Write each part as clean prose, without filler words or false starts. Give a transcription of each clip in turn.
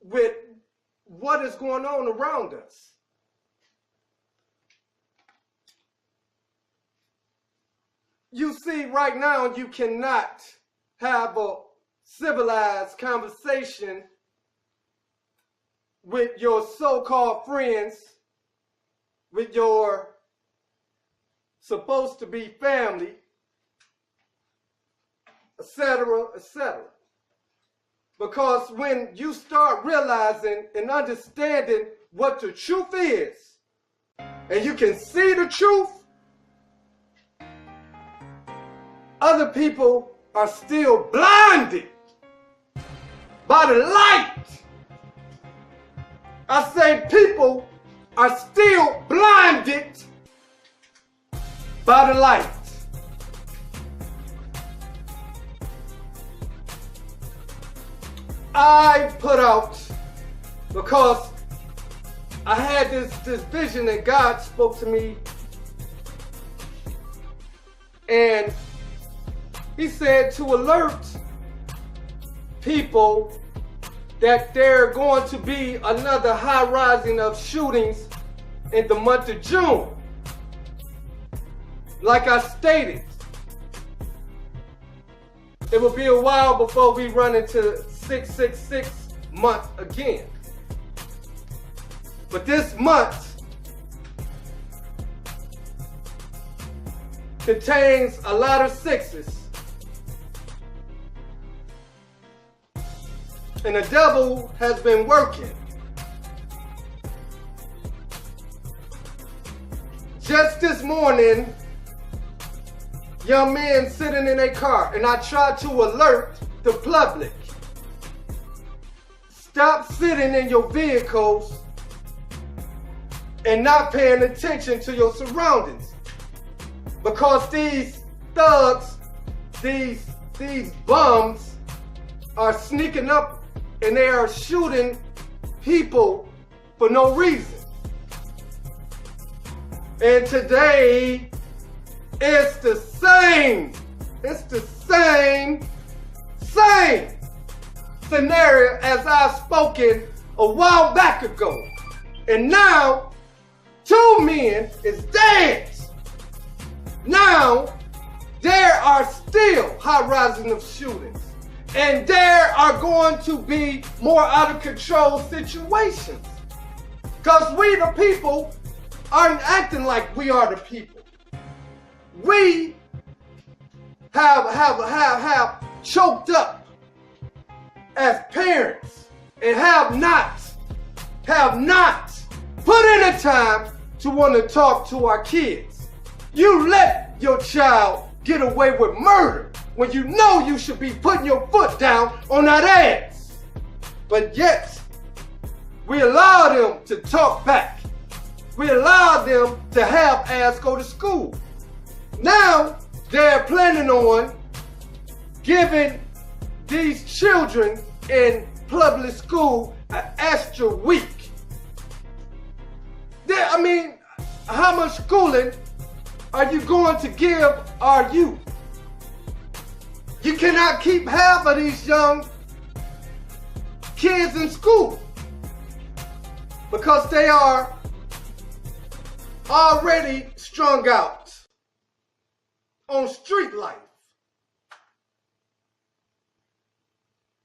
with what is going on around us. You see, right now, you cannot have a civilized conversation with your so-called friends, with your supposed to be family, etc., etc. Because when you start realizing and understanding what the truth is, and you can see the truth, other people are still blinded by the light. I say people are still blinded by the light. I put out, because I had this vision that God spoke to me, and He said to alert people that there are going to be another high rising of shootings in the month of June. Like I stated, it will be a while before we run into 666 month again. But this month contains a lot of sixes. And the devil has been working. Just this morning, young men sitting in a car, and I tried to alert the public. Stop sitting in your vehicles and not paying attention to your surroundings. Because these thugs, these bums are sneaking up and they are shooting people for no reason. And today, it's the same scenario as I've spoken a while back ago. And now, 2 men is dead. Now, there are still high rising of shootings. And there are going to be more out of control situations. Because we the people aren't acting like we are the people. We have choked up as parents and have not put in the time to want to talk to our kids. You let your child get away with murder when you know you should be putting your foot down on that ass. But yet, we allow them to talk back. We allow them to have ass go to school. Now, they're planning on giving these children in public school an extra week. How much schooling are you going to give our youth? You cannot keep half of these young kids in school because they are already strung out on street life.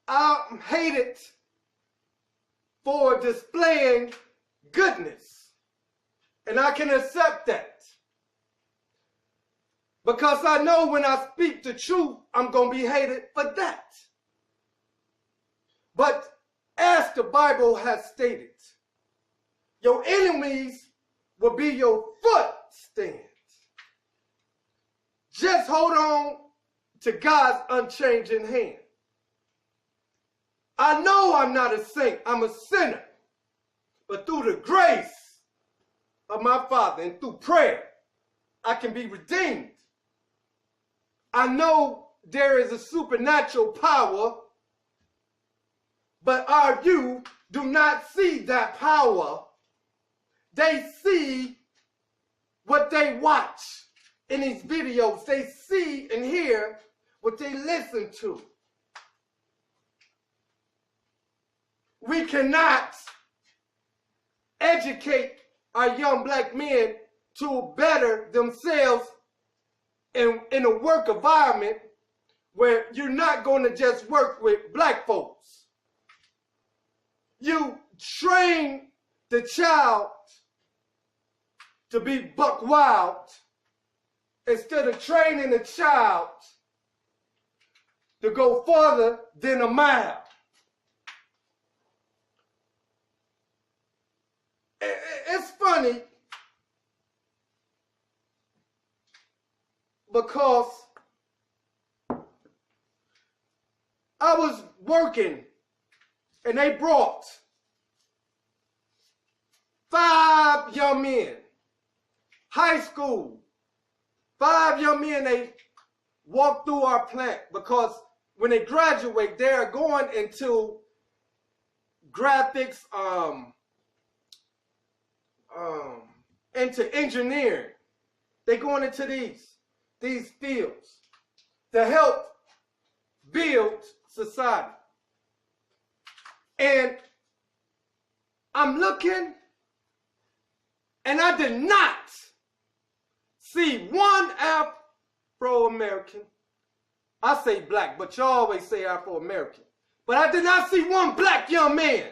I'm hated for displaying goodness, and I can accept that. Because I know when I speak the truth, I'm going to be hated for that. But as the Bible has stated, your enemies will be your footstand. Just hold on to God's unchanging hand. I know I'm not a saint, I'm a sinner. But through the grace of my Father and through prayer, I can be redeemed. I know there is a supernatural power, but our youth do not see that power. They see what they watch in these videos. They see and hear what they listen to. We cannot educate our young black men to better themselves in a work environment where you're not going to just work with black folks. You train the child to be buck wild instead of training the child to go farther than a mile. It's funny because I was working and they brought 5 young men, high school, 5 young men. They walked through our plant because when they graduate, they're going into graphics, into engineering. They're going into these fields to help build society. And I'm looking, and I did not see one Afro-American. I say black, but you always say Afro-American. But I did not see one black young man.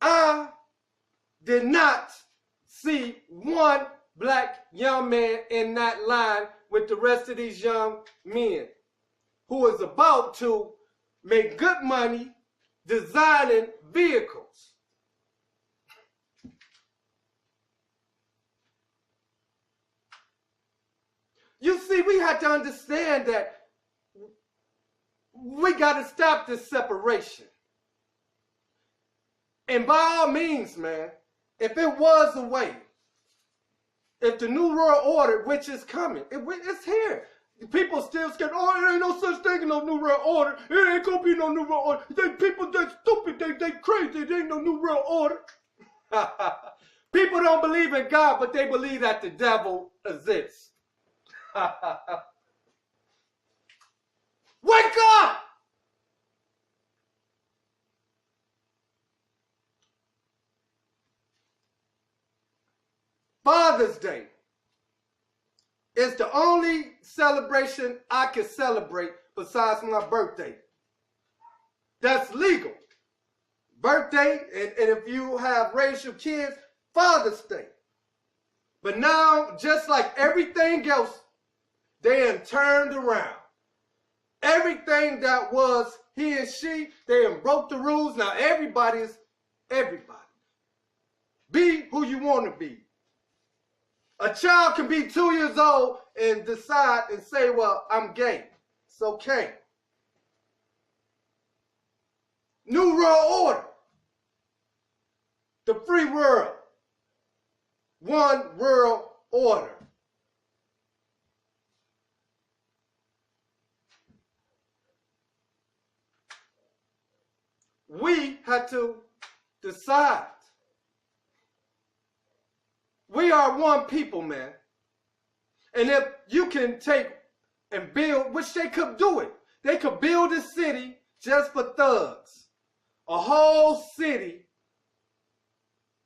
I did not see one black young man in that line with the rest of these young men who is about to make good money designing vehicles. You see, we have to understand that we got to stop this separation. And by all means, man, if it was a way, if the New World Order, which is coming, it's here. People still scared, oh, there ain't no such thing as no New World Order. It ain't gonna be no New World Order. People, they stupid, they crazy, there ain't no New World Order. People don't believe in God, but they believe that the devil exists. Wake up! Father's Day is the only celebration I can celebrate besides my birthday. That's legal. Birthday, and if you have raised your kids, Father's Day. But now, just like everything else, they have turned around. Everything that was he and she, they have broke the rules. Now everybody is everybody. Be who you want to be. A child can be 2 years old and decide and say, well, I'm gay. It's okay. New World Order. The free world. One world order. We had to decide. We are one people, man. And if you can take and build, which they could do it. They could build a city just for thugs. A whole city.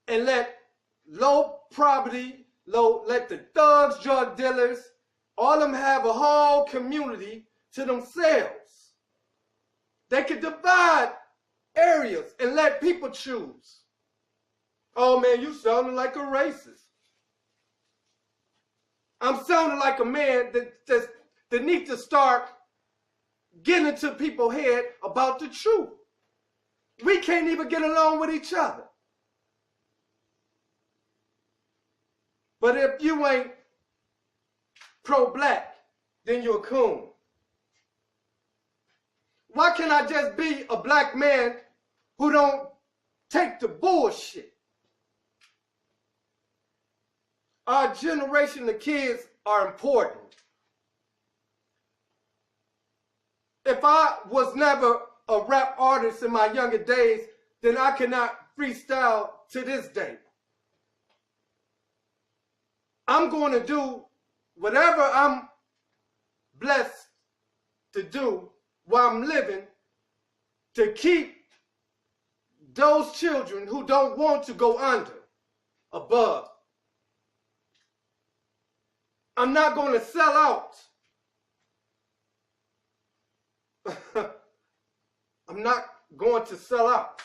And let low poverty, let the thugs, drug dealers, all of them have a whole community to themselves. They could divide areas and let people choose. Oh man, you sounding like a racist. I'm sounding like a man that needs to start getting into people's head about the truth. We can't even get along with each other. But if you ain't pro-black, then you're a coon. Why can't I just be a black man who don't take the bullshit? Our generation of kids are important. If I was never a rap artist in my younger days, then I cannot freestyle to this day. I'm going to do whatever I'm blessed to do while I'm living to keep those children who don't want to go under above. I'm not going to sell out. I'm not going to sell out.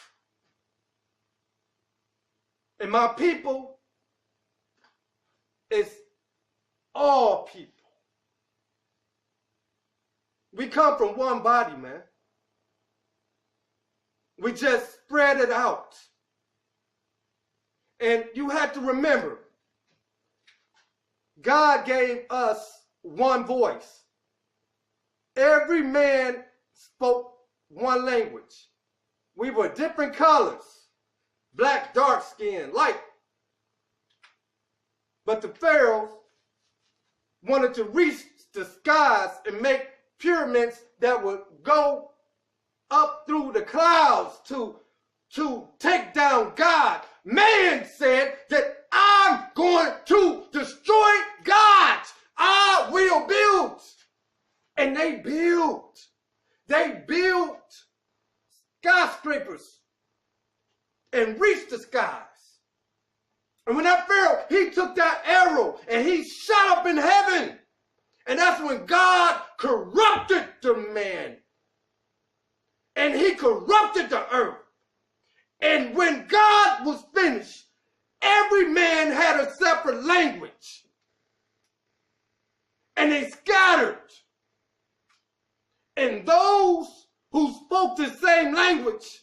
And my people is all people. We come from one body, man. We just spread it out. And you have to remember, God gave us one voice. Every man spoke one language. We were different colors, black, dark skin, light. But the pharaohs wanted to reach the skies and make pyramids that would go up through the clouds to take down God. Man said that I'm going to destroy God. I will build. And they built. They built skyscrapers and reached the skies. And when that Pharaoh, he took that arrow and he shot up in heaven. And that's when God corrupted the man. And he corrupted the earth. And when God was finished, every man had a separate language. And they scattered. And those who spoke the same language,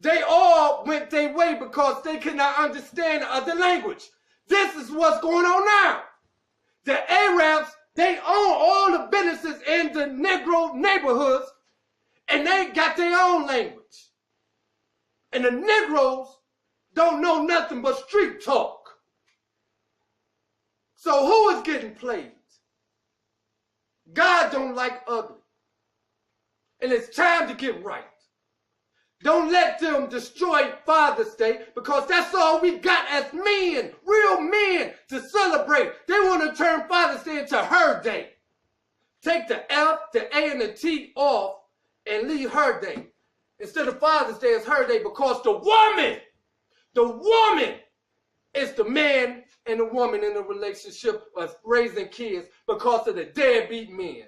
they all went their way because they could not understand the other language. This is what's going on now. The Arabs, they own all the businesses in the Negro neighborhoods, and they got their own language. And the Negroes don't know nothing but street talk. So who is getting played? God don't like ugly. And it's time to get right. Don't let them destroy Father's Day because that's all we got as men, real men, to celebrate. They want to turn Father's Day into her day. Take the F, the A, and the T off and leave her day. Instead of Father's Day, it's her day because the woman is the man and the woman in a relationship of raising kids because of the deadbeat men.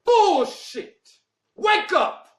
Bullshit. Wake up.